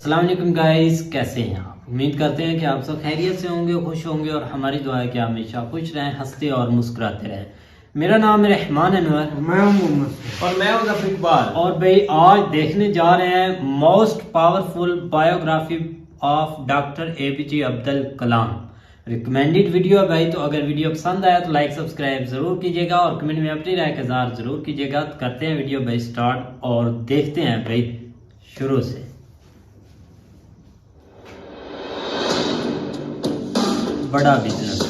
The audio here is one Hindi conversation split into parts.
अस्सलाम वालेकुम गाइस, कैसे हैं आप? उम्मीद करते हैं कि आप सब खैरियत से होंगे, खुश होंगे और हमारी दुआ है कि हमेशा खुश रहें, हंसते और मुस्कुराते रहें। मेरा नाम है रहमान अनवर, मैं हूं मोहम्मद और मैं हूं ज़फ़र इकबाल। और भाई आज देखने जा रहे हैं most powerful biography of doctor APJ Abdul Kalam. Recommended video है भाई, तो अगर वीडियो पसंद आया तो लाइक सब्सक्राइब जरूर कीजिएगा और कमेंट में अपनी राय का इज़हार जरूर कीजिएगा। तो करते हैं वीडियो भाई स्टार्ट और देखते हैं भाई शुरू से। बड़ा बिजनेस।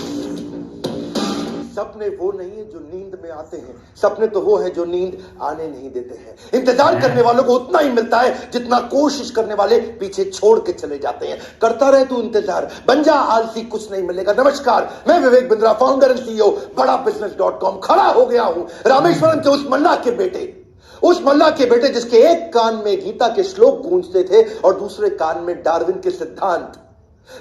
सपने वो नहीं है जो नींद में आते हैं, सपने तो वो है जो नींद आने नहीं देते हैं। इंतजार करने वालों को उतना ही मिलता है जितना कोशिश करने वाले पीछे छोड़ के चले जाते हैं। करता रहे तू इंतजार, बन जा आलसी, कुछ नहीं मिलेगा। नमस्कार, मैं Vivek Bindra, founder and CEO बड़ा बिजनेस.com। खड़ा हो गया हूं रामेश्वरम के उस मल्ला के बेटे, उस मल्ला के बेटे जिसके एक कान में गीता के श्लोक गूंजते थे और दूसरे कान में डार्विन के सिद्धांत।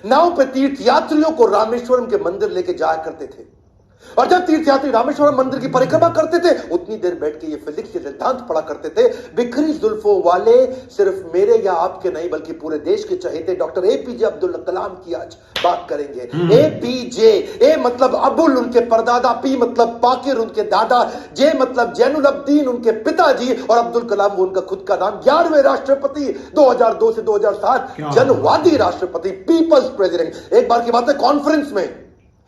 नाव पे तीर्थ यात्रियों को रामेश्वरम के मंदिर लेके जाया करते थे, और जब तीर्थयात्री रामेश्वरम मंदिर की परिक्रमा करते थे उतनी देर बैठ के ये फिजिक्स के सिद्धांत पढ़ा करते थे। बिखरी जुल्फों वाले सिर्फ मेरे या आपके नहीं बल्कि पूरे देश के चहेते डॉक्टर APJ अब्दुल कलाम की आज बात करेंगे। APJ, ए मतलब अबुल उनके परदादा, P मतलब पाकिर उनके दादा, J मतलब जैनुल अब्दीन उनके पिताजी और अब्दुल कलाम वो उनका खुद का नाम। 11वें राष्ट्रपति, 2002 से 2007 जनवादी राष्ट्रपति, पीपल्स प्रेसिडेंट। एक बार की बात है, कॉन्फ्रेंस में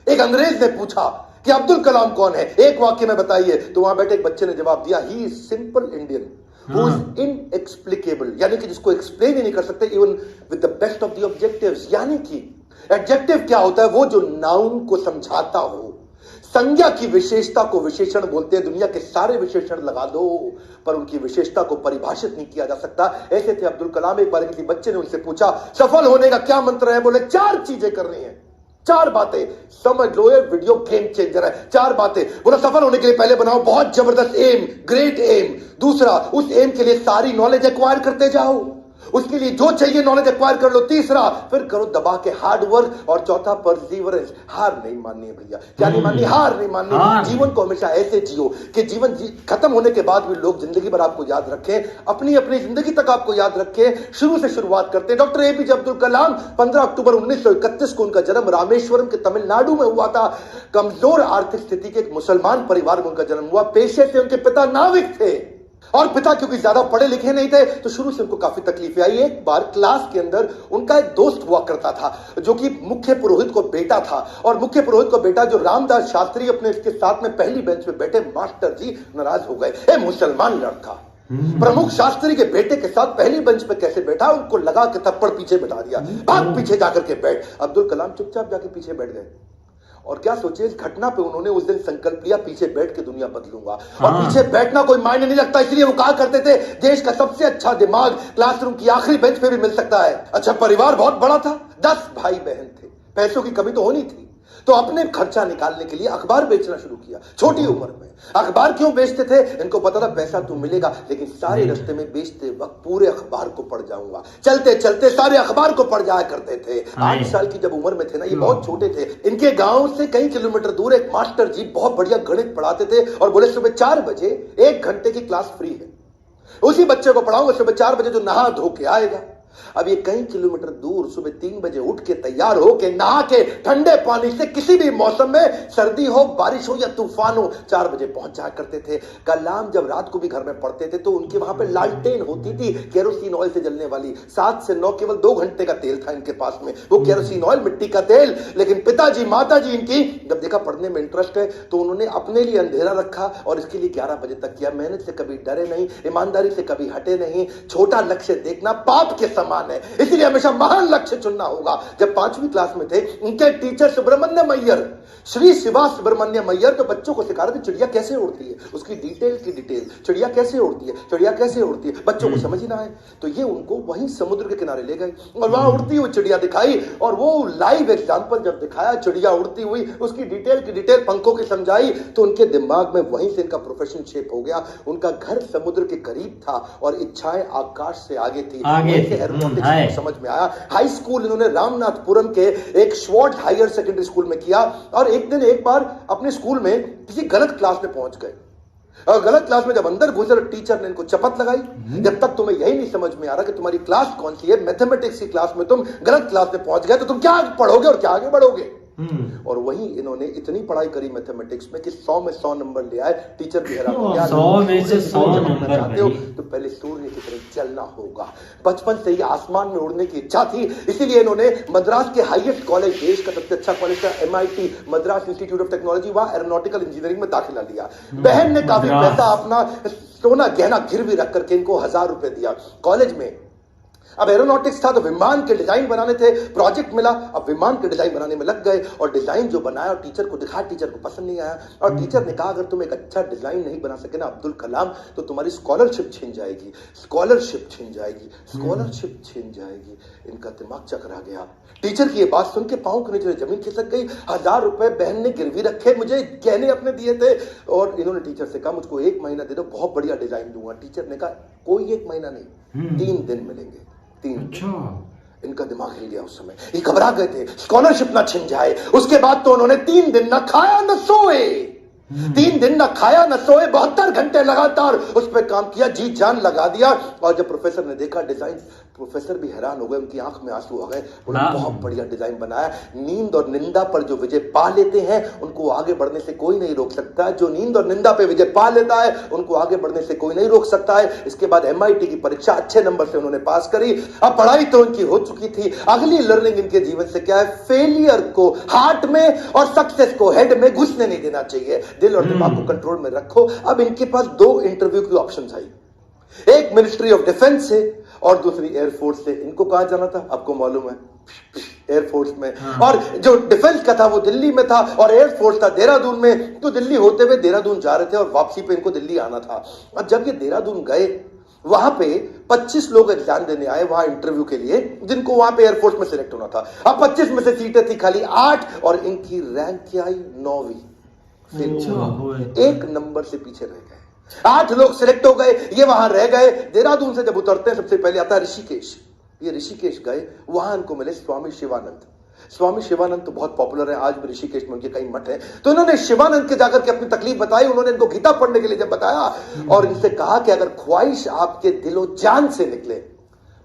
एक अंग्रेज ने पूछा कि अब्दुल कलाम कौन है, एक वाक्य में बताइए। तो वहां बैठे एक बच्चे ने जवाब दिया, he is simple Indian who is inexplicable, यानी कि जिसको एक्सप्लेन ही नहीं कर सकते even with the best of the objectives. यानी कि एडजेक्टिव क्या होता है? वो जो नाउन को समझाता हो। संज्ञा की विशेषता को विशेषण बोलते हैं। दुनिया के सारे विशेषण लगा दो पर उनकी विशेषता को परिभाषित नहीं किया जा सकता। ऐसे थे अब्दुल कलाम। एक बार किसी बच्चे ने उनसे पूछा, सफल होने का क्या मंत्र है? बोले 4 चीजें करनी है, 4 बातें। समझ लो ये वीडियो गेम चेंजर है। 4 बातें। बोला सफल होने के लिए पहले बनाओ बहुत जबरदस्त एम, ग्रेट एम। दूसरा, उस एम के लिए सारी नॉलेज एक्वायर करते जाओ, उसके लिए जो चाहिए नॉलेज एक्वायर कर लो। तीसरा, फिर करो दबा के हार्ड वर्क। और चौथा, परसीवरेंस, हार नहीं माननी है भैया। क्या नहीं माननी? हार नहीं माननी। जीवन को हमेशा ऐसे जियो कि जीवन खत्म होने के बाद भी लोग जिंदगी भर आपको याद रखें, अपनी अपनी जिंदगी तक आपको याद रखें। शुरू से शुरुआत करते हैं। डॉक्टर APJ अब्दुल कलाम, 15 अक्टूबर 1931 को उनका जन्म रामेश्वरम के तमिलनाडु में हुआ था। कमजोर आर्थिक स्थिति के एक मुसलमान परिवार में उनका जन्म हुआ। पेशे से उनके पिता नाविक थे और पिता क्योंकि ज्यादा पढ़े लिखे नहीं थे तो शुरू से उनको काफी तकलीफें आई। एक बार क्लास के अंदर उनका एक दोस्त हुआ करता था जो कि मुख्य पुरोहित को बेटा था, और मुख्य पुरोहित को बेटा जो रामदास शास्त्री अपने इसके साथ में पहली बेंच पे बैठे मास्टर जी नाराज हो गए। ए मुसलमान लड़का प्रमुख शास्त्री के बेटे के साथ पहली बेंच पे कैसे बैठा? उनको लगा के थप्पड़ पीछे बैठा दिया, भाग पीछे जाकर के बैठ। अब्दुल कलाम चुपचाप जाके पीछे बैठ गए और क्या सोचे, इस घटना पे उन्होंने उस दिन संकल्प लिया, पीछे बैठ के दुनिया बदलूंगा। और पीछे बैठना कोई मायने नहीं लगता, इसलिए वो कहा करते थे देश का सबसे अच्छा दिमाग क्लासरूम की आखिरी बेंच पे भी मिल सकता है। अच्छा, परिवार बहुत बड़ा था, 10 भाई बहन थे, पैसों की कमी तो होनी थी, तो अपने खर्चा निकालने के लिए अखबार बेचना शुरू किया। छोटी उम्र में अखबार क्यों बेचते थे? इनको पता था पैसा तो मिलेगा, लेकिन सारे रास्ते में बेचते वक्त पूरे अखबार को पढ़ जाऊंगा। चलते चलते सारे अखबार को पढ़ जाया करते थे। 8 साल की जब उम्र में थे ना, ये बहुत छोटे थे, इनके गांव से कई किलोमीटर दूर एक मास्टर जी बहुत बढ़िया गणित पढ़ाते थे और बोले सुबह 4 बजे 1 घंटे की क्लास फ्री है, उसी बच्चे को पढ़ाऊंगा सुबह 4 बजे जो नहा धो के आएगा। अब ये कई किलोमीटर दूर सुबह 3 बजे उठ के तैयार हो के नहा के ठंडे पानी से किसी भी मौसम में, सर्दी हो बारिश हो या तूफान हो, 4 बजे पहुंच जाया करते थे। कलाम जब रात को भी घर में पढ़ते थे तो उनके वहां पे लालटेन होती थी केरोसिन ऑयल से जलने वाली। 7 से 9 केवल 2 घंटे का तेल था इनके पास में, वो केरोसिन ऑयल, मिट्टी का तेल। लेकिन पिताजी माताजी इनकी जब देखा पढ़ने में इंटरेस्ट है तो उन्होंने अपने लिए अंधेरा रखा और इसके लिए 11 बजे तक किया। मेहनत से कभी डरे नहीं, ईमानदारी से कभी हटे नहीं। छोटा लक्ष्य देखना पाप के समान है, इसलिए हमेशा महान लक्ष्य चुनना होगा। जब 5वीं क्लास में थे उनके टीचर सुब्रमण्यम अय्यर, श्री शिवा सुब्रमण्यम अय्यर, तो बच्चों को सिखा रहे थे चिड़िया कैसे उड़ती है, उसकी डिटेल की डिटेल, चिड़िया कैसे उड़ती है, चिड़िया कैसे उड़ती है, बच्चों को समझ ही ना आए तो ये उनको वहीं समुद्र के किनारे ले गए और वहां उड़ती हुई चिड़िया दिखाई। और वो लाइव एग्जाम्पल जब दिखाया चिड़िया उड़ती हुई, उसकी डिटेल की डिटेल पंखों की समझाई, तो उनके दिमाग में वहीं से इनका प्रोफेशन शेप हो गया। उनका घर समुद्र के करीब था और इच्छाएं आकाश से आगे थी। एरोनॉटिक्स समझ में आया। हाई स्कूल इन्होंने रामनाथपुरम के एक स्वॉर्ड हायर सेकेंडरी स्कूल में किया, और एक बार अपने स्कूल में किसी गलत क्लास में पहुंच गए, और गलत क्लास में जब अंदर घुसे तो टीचर ने इनको चपत लगाई, जब तक तुम्हें यही नहीं समझ में आ रहा कि तुम्हारी क्लास कौन सी है, मैथमेटिक्स की क्लास में तुम गलत क्लास में पहुंच गए तो तुम क्या पढ़ोगे और क्या आगे बढ़ोगे। और वहीं इन्होंने इतनी पढ़ाई करी मैथमेटिक्स में कि 100 में 100 नंबर ले आए। टीचर भी हैरान हो गया, 100 में से 100 नंबर चाहते हो तो पहले सूर्य की तरह चलना होगा। बचपन से ही आसमान में उड़ने की इच्छा थी, इसीलिए इन्होंने मद्रास के हाईएस्ट कॉलेज, देश का सबसे अच्छा कॉलेज था MIT, Madras institute of technology, वहां एरोनॉटिकल इंजीनियरिंग में दाखिला लिया। बहन ने काफी पैसा अपना सोना गहना गिरवी रख करके इनको 1000 रुपए दिया। कॉलेज में अब एरोनॉटिक्स था तो विमान के डिजाइन बनाने थे, प्रोजेक्ट मिला, अब विमान के डिजाइन बनाने में लग गए, और डिजाइन जो बनाया और टीचर को दिखा, टीचर को पसंद नहीं आया, और टीचर ने कहा अगर तुम एक अच्छा डिजाइन नहीं बना सके ना अब्दुल कलाम, तो तुम्हारी स्कॉलरशिप छिन जाएगी, स्कॉलरशिप छिन जाएगी, स्कॉलरशिप छिन जाएगी। इनका दिमाग चकरा गया। टीचर की ये बात सुन के पांव के नीचे जमीन खिसक गई। 1000 रुपए बहन ने गिरवी रखे, मुझे गहने अपने दिए थे, और इन्होंने टीचर से कहा मुझको 1 महीना दे दो, बहुत बढ़िया डिजाइन दूंगा। टीचर ने कहा कोई 1 महीना नहीं, 3 दिन मिलेंगे। 3 दिन। इनका दिमाग हिल गया उस समय, ये घबरा गए थे स्कॉलरशिप ना छिन जाए। उसके बाद तो उन्होंने 3 दिन ना खाया न सोए, 3 दिन ना खाया न सोए, 72 घंटे लगातार उस पर काम किया, जी जान लगा दिया। और जब प्रोफेसर ने देखा डिजाइन, प्रोफेसर भी हैरान हो गए, उनकी आंख में आंसू आ गए। उन्होंने बहुत बढ़िया डिजाइन बनाया। नींद और निंदा पर जो विजय पा लेते हैं उनको आगे बढ़ने से कोई नहीं रोक सकता है। जो नींद और निंदा पे विजय पा लेता है उनको आगे बढ़ने से कोई नहीं रोक सकता है। इसके बाद MIT की परीक्षा अच्छे नंबर से उन्होंने पास करी। अब पढ़ाई तो उनकी हो चुकी थी, अगली लर्निंग इनके जीवन से क्या है, फेलियर को हार्ट में और सक्सेस को हेड में घुसने नहीं देना चाहिए। दिल और दिमाग को कंट्रोल में रखो। अब इनके पास 2 इंटरव्यू की ऑप्शन आई, एक मिनिस्ट्री ऑफ डिफेंस से और दूसरी एयरफोर्स से। इनको कहां जाना था आपको मालूम है, एयरफोर्स में। और जो डिफेंस का था वो दिल्ली में था, और एयरफोर्स था देहरादून में। तो दिल्ली होते हुए देहरादून जा रहे थे, और वापसी पे इनको दिल्ली आना था। अब जब ये देहरादून गए, वहां पे 25 लोग एग्जाम देने आए वहां इंटरव्यू के लिए, जिनको वहां पे एयरफोर्स में सिलेक्ट होना था। अब 25 में से सीटें थी खाली 8, और इनकी रैंक क्या आई, 9वीं। एक नंबर से पीछे रह गए। 8 लोग सिलेक्ट हो गए, ये वहां रह गए। देहरादून से जब उतरते हैं सबसे पहले आता है ऋषिकेश। ये ऋषिकेश गए, वहां इनको मिले स्वामी शिवानंद। स्वामी शिवानंद तो बहुत पॉपुलर है, आज भी ऋषिकेश में उनके कई मठ हैं। तो इन्होंने शिवानंद के जाकर के अपनी तकलीफ बताई। उन्होंने इनको गीता पढ़ने के लिए जब बताया, और इनसे कहा कि अगर ख्वाहिश आपके दिलो जान से निकले,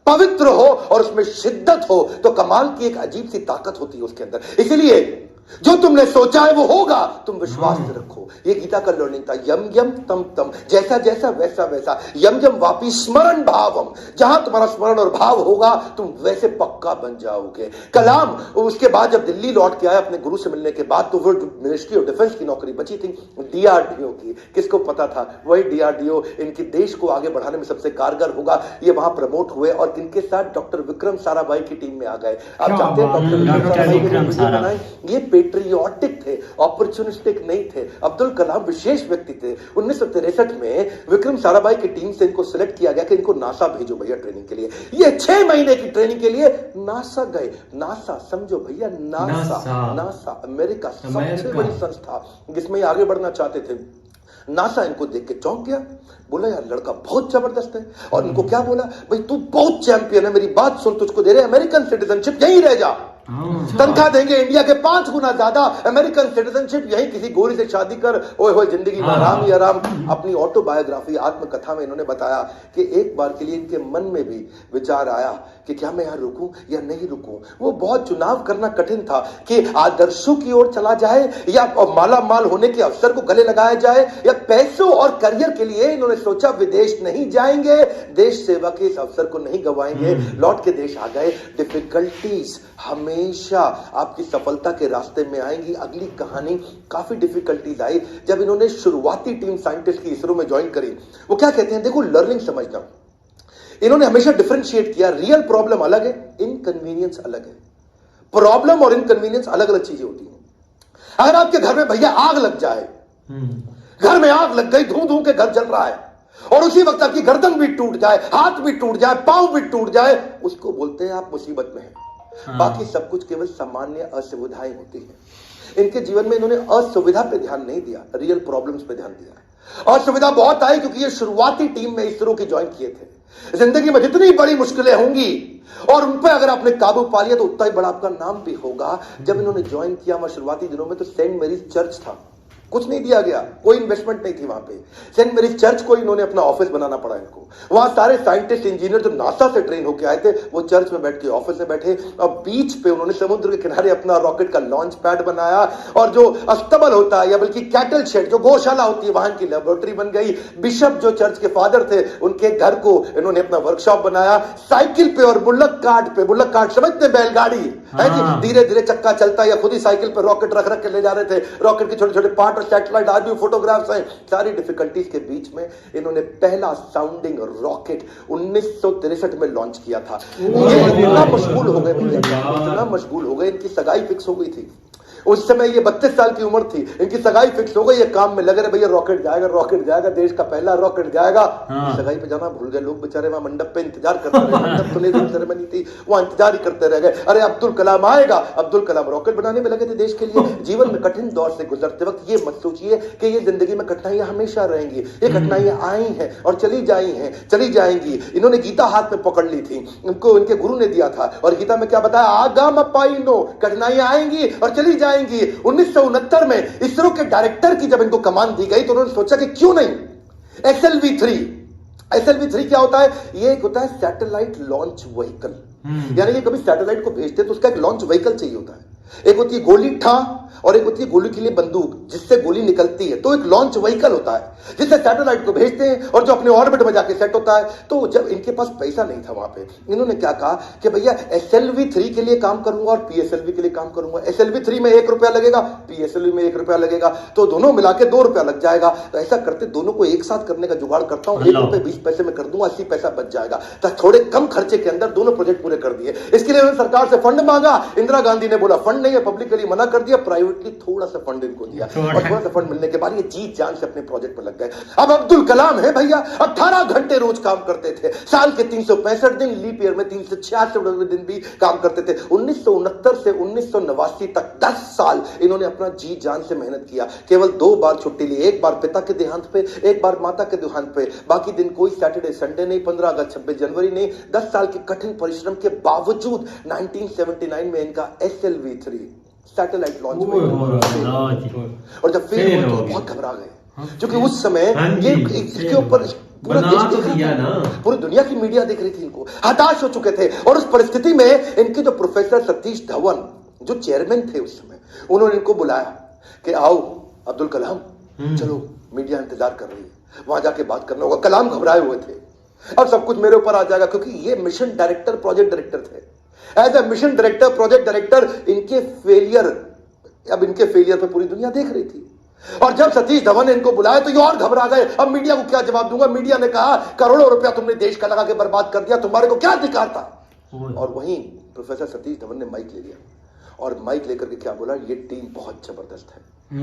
पवित्र हो और उसमें शिद्दत हो, तो कमाल की एक अजीब सी ताकत होती है उसके अंदर। इसलिए जो तुमने सोचा है वो होगा, तुम विश्वास से रखो। ये गीता का लर्निंग था। यम यम तम तम, जैसा जैसा वैसा वैसा। यम यम वापी स्मरण भावम, जहां तुम्हारा स्मरण और भाव होगा तुम वैसे पक्का बन जाओगे। कलाम उसके बाद जब दिल्ली लौट के आए अपने गुरु से मिलने के बाद, तो वो मिनिस्ट्री ऑफ डिफेंस की नौकरी बची थी DRDO की। किसको पता था वही DRDO इनके देश को आगे बढ़ाने में सबसे कारगर होगा। ये वहां प्रमोट हुए और इनके साथ डॉक्टर विक्रम साराभाई की टीम में आ गए। आप जानते हैं डॉक्टर विक्रम साराभाई ये पेट्रियोटिक थे, अपॉर्चुनिस्टिक नहीं थे। अब्दुल कलाम विशेष व्यक्ति थे। 1963 में विक्रम साराभाई की टीम से इनको सिलेक्ट किया गया कि इनको नासा भेजो भैया ट्रेनिंग के लिए। ये 6 महीने की ट्रेनिंग के लिए नासा गए। नासा समझो भैया, नासा अमेरिका सबसे बड़ी संस्था जिसमें ये आगे बढ़ना चाहते थे। नासा इनको देख के चौंक गया, बोला यार लड़का बहुत जबरदस्त है। और इनको क्या बोला, भाई तू बहुत चैंपियन है, मेरी बात सुन, तुझको दे रहे अमेरिकन सिटीजनशिप, यहीं रह जा, तनख्वाह देंगे इंडिया के 5 गुना ज्यादा, अमेरिकन सिटीजनशिप, यहीं किसी गोरी से शादी कर, ओए होए जिंदगी में आराम ही आराम। अपनी ऑटोबायोग्राफी आत्मकथा में इन्होंने बताया कि एक बार के लिए इनके मन में भी विचार आया कि क्या मैं यहां रुकूं या नहीं रुकूं। वो बहुत चुनाव करना कठिन था कि आदर्शों की ओर चला जाए या माला माल होने के अवसर को गले लगाया जाए, या पैसों और करियर के लिए इन्होंने सोचा विदेश नहीं जाएंगे, देश सेवा के इस अवसर को नहीं गंवाएंगे। लौट के देश आ गए। डिफिकल्टीज हमेशा आपकी सफलता के रास्ते में आएंगी। अगली कहानी, काफी डिफिकल्टीज आई जब इन्होंने शुरुआती टीम साइंटिस्ट की इसरो में ज्वाइन करी। वो क्या कहते हैं, देखो लर्निंग समझना, इन्होंने हमेशा डिफरेंशिएट किया। रियल प्रॉब्लम अलग है, इनकन्वीनियंस अलग है। प्रॉब्लम और इनकन्वीनियंस अलग अलग चीजें होती हैं। अगर आपके घर में भैया आग लग जाए, घर में आग लग गई, धू धू के घर जल रहा है, और उसी वक्त आपकी गर्दन भी टूट जाए, हाथ भी टूट जाए, पांव भी टूट जाए, उसको बोलते हैं आप मुसीबत में हैं। बाकी सब कुछ केवल सामान्य असुविधाएं होती हैं। इनके जीवन में इन्होंने असुविधा पे ध्यान नहीं दिया, रियल प्रॉब्लम्स पे ध्यान दिया। असुविधा बहुत आई क्योंकि ये शुरुआती टीम में इसरो की ज्वाइन किए थे। जिंदगी में जितनी बड़ी मुश्किलें होंगी और उन पर अगर आपने काबू पा लिया तो उतना ही बड़ा आपका नाम भी होगा। जब इन्होंने ज्वाइन किया वहां शुरुआती दिनों में तो सेंट मैरीज चर्च था, कुछ नहीं दिया गया, कोई इन्वेस्टमेंट नहीं थी वहां पे। सेंट मैरीज चर्च को इन्होंने अपना ऑफिस बनाना पड़ा इनको। वहां सारे साइंटिस्ट इंजीनियर जो नासा से ट्रेन होकर आए थे वो चर्च में बैठ के ऑफिस में बैठे और बीच पे उन्होंने समुद्र के किनारे अपना रॉकेट का लॉन्च पैड बनाया और जो अस्तबल होता है या बल्कि कैटल शेड जो गौशाला होती है वहां की लेबोरेटरी बन गई। बिशप जो चर्च के फादर थे उनके घर को इन्होंने अपना वर्कशॉप बनाया। साइकिल पे और बुल्लक कार्ट समझते बैलगाड़ी है जी, धीरे धीरे चक्का चलता है या खुद ही साइकिल पे रॉकेट रख रख के ले जा रहे थे। रॉकेट के छोटे छोटे पार्ट और सैटेलाइट आज भी फोटोग्राफ्स हैं। सारी डिफिकल्टीज के बीच में इन्होंने पहला साउंडिंग रॉकेट 1963 में लॉन्च किया था। ये इतना मशगूल हो गए भैया, इतना मशगूल हो गए, इनकी सगाई फिक्स हो गई थी। उस समय ये 32 साल की उम्र थी, इनकी सगाई फिक्स हो गई, ये काम में लगे रहे, भैया रॉकेट जाएगा, देश का पहला रॉकेट जाएगा। सगाई पे जाना भूल गए लोग बेचारे, वहां मंडप पे इंतजार करते रहे। मंडप तो नहीं, सेरेमनी थी, वहां इंतजार ही करते रह गए। अरे अब्दुल कलाम आएगा, अब्दुल कलाम रॉकेट बनाने में लगे थे देश के लिए। जीवन में कठिन दौर से गुजरते वक्त ये मत सोचिए कि ये जिंदगी में कठिनाइयां हमेशा रहेंगी। ये कठिनाइयां आई हैं और चली जाएंगी। इन्होंने गीता हाथ में पकड़ ली थी, इनको इनके गुरु ने दिया था और गीता में क्या बताया, आगाम पाइनो, कठिनाइयां आएंगी और चली जाएंगी। 1969 में इसरो के डायरेक्टर की जब इनको कमान दी गई तो उन्होंने सोचा कि क्यों नहीं SLV3 क्या होता है? ये एक होता है सैटेलाइट लॉन्च व्हीकल, यानी ये कभी सैटेलाइट को भेजते तो उसका एक लॉन्च व्हीकल चाहिए होता है। एक होती है गोली ठा और एक होती है गोली के लिए बंदूक जिससे गोली निकलती है, तो एक लॉन्च व्हीकल होता है जिससे सैटेलाइट को भेजते हैं और जो अपने ऑर्बिट में जाके सेट होता है। तो जब इनके पास पैसा नहीं था वहां पे, इन्होंने क्या कहा कि भैया SLV3 के लिए काम करूंगा और PSLV के लिए काम करूंगा। SLV3 में 1 रुपया लगेगा, PSLV में 1 रुपया लगेगा, तो दोनों मिला के 2 रुपया लग जाएगा। तो ऐसा करते दोनों को एक साथ करने का जुगाड़ करता हूं, 1 रुपये 20 पैसे में कर दूंगा, 80 पैसा बच जाएगा। तो थोड़े कम खर्चे के अंदर दोनों प्रोजेक्ट पूरे कर दिए। इसके लिए उन्होंने सरकार से फंड मांगा, इंदिरा गांधी ने बोला फंड नहीं है, पब्लिकली मना कर दिया, प्राइवेटली थोड़ा सा फंड इनको दिया और थोड़ा सा फंड मिलने के बाद ये जीत जान से अपने प्रोजेक्ट में लग गए। अब अब्दुल कलाम है भैया, 18 घंटे रोज काम करते थे, साल के 365 दिन, लीप ईयर में 366 दिन भी काम करते थे। 1969 से 1989 तक 10 साल इन्होंने अपना जी जान से मेहनत किया। केवल 2 बार छुट्टी ली, एक बार पिता के देहांत पे, एक बार माता के देहांत पे। बाकी दिन कोई सैटरडे संडे नहीं, 15 अगस्त 26 जनवरी नहीं। 10 साल के कठिन परिश्रम के बावजूद 1979 में इनका SLV3 सैटेलाइट लॉन्च में, और जब फेल हुआ तो बहुत घबरा गए क्योंकि उस समय ये इसके ऊपर पूरा देश देख रहा था, पूरी दुनिया की मीडिया देख रही थी, इनको हताश हो चुके थे। और उस परिस्थिति में इनके जो प्रोफेसर सतीश धवन जो चेयरमैन थे उस समय, उन्होंने इनको बुलाया कि आओ अब्दुल कलाम, चलो मीडिया इंतजार कर रही है, वहां जाके बात करना होगा। कलाम घबराए हुए थे, अब सब कुछ मेरे ऊपर आ जाएगा, क्योंकि ये मिशन डायरेक्टर, प्रोजेक्ट डायरेक्टर थे। As a mission director, project director, इनके फेलियर पे पूरी दुनिया देख रही थी। और जब सतीश धवन ने इनको बुलाया तो ये और घबरा गए, अब मीडिया को क्या जवाब दूंगा। मीडिया ने कहा करोड़ों रुपया तुमने देश का लगा के बर्बाद कर दिया, तुम्हारे को क्या अधिकार था। और वहीं प्रोफेसर सतीश धवन ने माइक ले लिया और माइक लेकर के क्या बोला, ये टीम बहुत जबरदस्त है,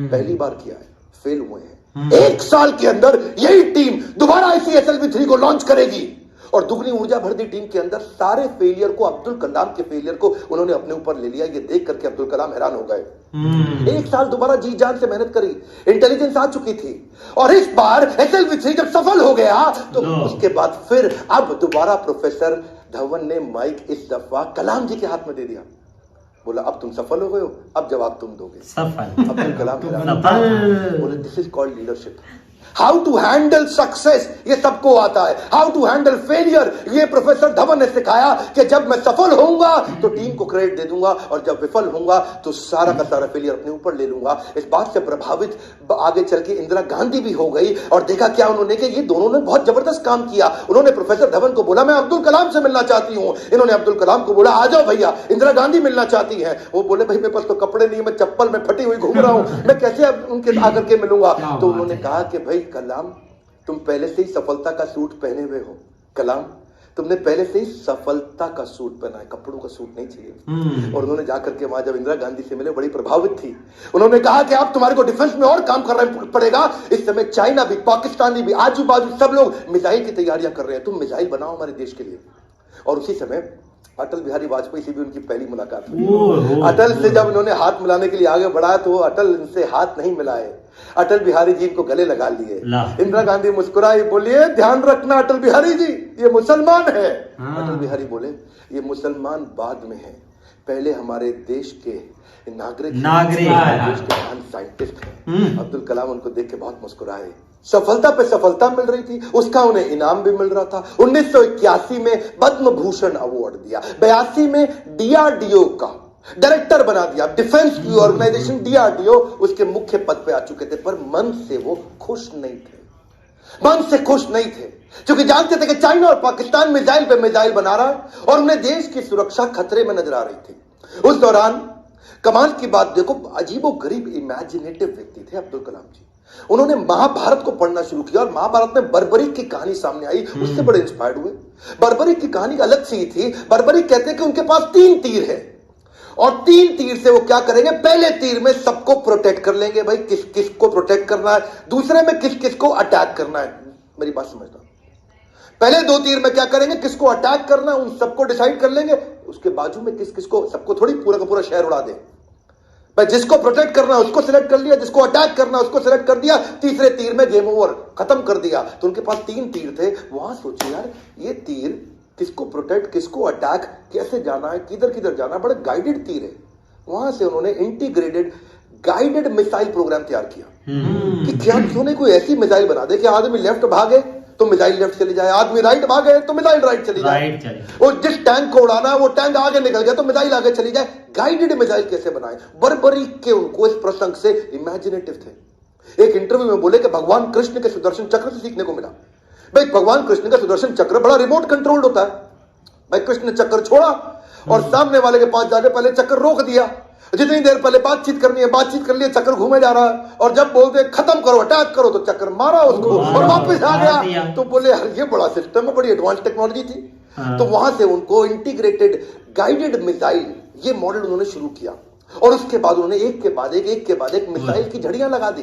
पहली बार किया है, फेल हुए हैं, 1 साल के अंदर यही टीम दोबारा इसी SLV3 को लॉन्च करेगी। और दुगनी ऊर्जा भर दी टीम के अंदर। सारे फेलियर को, अब्दुल कलाम के फेलियर को उन्होंने अपने ऊपर ले लिया। ये देख करके अब्दुल कलाम हैरान हो गए। 1 साल दोबारा जी जान से मेहनत करी, इंटेलिजेंस आ चुकी थी, और इस बार SLV3 जब सफल हो गया तो उसके बाद फिर अब दोबारा प्रोफेसर धवन ने माइक इस दफा कलाम जी के हाथ में दे दिया। बोला अब तुम सफल हो गए हो, अब जवाब तुम दोगे। सफल अब्दुल कलाम बोले this is called leadership. How to handle success ये सबको आता है, हाउ टू हैंडल फेलियर ये प्रोफेसर धवन ने सिखाया कि जब मैं सफल होऊंगा तो टीम को क्रेडिट दे दूंगा, और जब विफल होऊंगा तो सारा का सारा फेलियर अपने ऊपर ले लूंगा। इस बात से प्रभावित आगे चल के इंदिरा गांधी भी हो गई, और देखा क्या उन्होंने कि ये दोनों ने बहुत जबरदस्त काम किया। उन्होंने प्रोफेसर धवन को बोला मैं अब्दुल कलाम से मिलना चाहती हूं, इन्होंने अब्दुल कलाम को बोला आ जाओ भैया, इंदिरा गांधी मिलना चाहती है। वो बोले भाई मेरे पास तो कपड़े नहीं, मैं चप्पल में फटी हुई घूम रहा हूं, मैं कैसे अब उनके आकर के मिलूंगा। तो उन्होंने कहा कि भाई कलाम तुम पहले से ही सफलता का सूट पहने हुए हो, कलाम तुमने पहले से ही सफलता का सूट पहना है, कपड़ों का सूट नहीं चाहिए। और उन्होंने जाकर के वहां जब इंदिरा गांधी से मिले बड़ी प्रभावित थी। उन्होंने कहा कि अब तुम्हारे को डिफेंस में और काम करना पड़ेगा। इस समय चाइना भी, पाकिस्तान भी, आजू बाजू सब लोग मिसाइल की तैयारियां कर रहे हैं, तुम मिसाइल बनाओ हमारे देश के लिए। और उसी समय अटल बिहारी वाजपेयी से भी उनकी पहली मुलाकात हुई। ओहो। अटल से जब उन्होंने हाथ मिलाने के लिए आगे बढ़ा तो अटल इनसे हाथ नहीं मिलाए, अटल बिहारी जी इनको गले लगा लिए। इंदिरा गांधी मुस्कुराई, बोलिए ध्यान रखना अटल बिहारी जी, ये मुसलमान है। अटल बिहारी बोले ये मुसलमान बाद में है, पहले हमारे देश के नागरिक देश के महान साइंटिस्ट हैं। अब्दुल कलाम उनको देख के बहुत मुस्कुराए। सफलता पे सफलता मिल रही थी, उसका उन्हें इनाम भी मिल रहा था। 1981 में पद्म भूषण अवार्ड दिया, 82 में डीआरडीओ का डायरेक्टर बना दिया, डिफेंस की ऑर्गेनाइजेशन डीआरडीओ, उसके मुख्य पद पे आ चुके थे। पर मन से वो खुश नहीं थे, मन से खुश नहीं थे, क्योंकि जानते थे कि चाइना और पाकिस्तान मिसाइल पे मिसाइल बना रहा है और उन्हें देश की सुरक्षा खतरे में नजर आ रही थी। उस दौरान कमाल की बात देखो, अजीबो गरीब इमेजिनेटिव व्यक्ति थे अब्दुल कलाम जी। उन्होंने महाभारत को पढ़ना शुरू किया और महाभारत में बर्बरीक की कहानी सामने आई, उससे बड़े इंस्पायर्ड हुए। बर्बरीक की कहानी अलग सी थी। बर्बरीक कहते हैं कि उनके पास 3 तीर है और 3 तीर से वो क्या करेंगे, पहले तीर में सबको प्रोटेक्ट कर लेंगे, भाई किस किस को प्रोटेक्ट करना है, दूसरे में किस किस को अटैक करना है। मेरी बात समझना, पहले 2 तीर में क्या करेंगे, किसको अटैक करना है उन सबको डिसाइड कर लेंगे, उसके बाजू में किस किस को, सबको थोड़ी पूरा का पूरा शहर उड़ा दे भाई, जिसको प्रोटेक्ट करना है उसको सिलेक्ट कर लिया, जिसको अटैक करना है उसको सिलेक्ट कर दिया, तीसरे तीर में गेम ओवर, खत्म कर दिया। तो उनके पास 3 तीर थे। वहां सोचिए यार, ये तीर किसको प्रोटेक्ट, किसको अटैक, कैसे जाना है, किधर किधर जाना है, बड़े गाइडेड तीर है। वहां से उन्होंने इंटीग्रेटेड गाइडेड मिसाइल प्रोग्राम तैयार किया कि क्या क्यों नहीं कोई ऐसी मिसाइल बना दे कि आदमी लेफ्ट भागे तो मिसाइल लेफ्ट चली जाए, आदमी राइट भागे तो मिसाइल राइट चली जाए, और जिस टैंक को उड़ाना है वो टैंक आगे निकल गया तो मिसाइल आगे चली जाए। गाइडेड मिसाइल कैसे बनाए, बर्बरीक के उनको इस प्रसंग से इमेजिनेटिव थे। एक इंटरव्यू में बोले कि भगवान कृष्ण के सुदर्शन चक्र से सीखने को मिला। भाई भगवान कृष्ण का सुदर्शन चक्र बड़ा रिमोट कंट्रोल्ड होता है। भाई कृष्ण ने चक्र छोड़ा और सामने वाले के पास जाने पहले चक्कर रोक दिया, जितनी देर पहले बातचीत करनी है बातचीत कर लिया, चक्कर घूमे जा रहा है, और जब बोलते खत्म करो अटैक करो तो चक्कर मारा उसको और वापस आ गया। तो बोले यार ये बड़ा सिस्टम है, बड़ी एडवांस टेक्नोलॉजी थी। तो वहां से उनको इंटीग्रेटेड गाइडेड मिसाइल ये मॉडल उन्होंने शुरू किया और उसके बाद उन्होंने एक के बाद एक मिसाइल की झड़ियां लगा दी।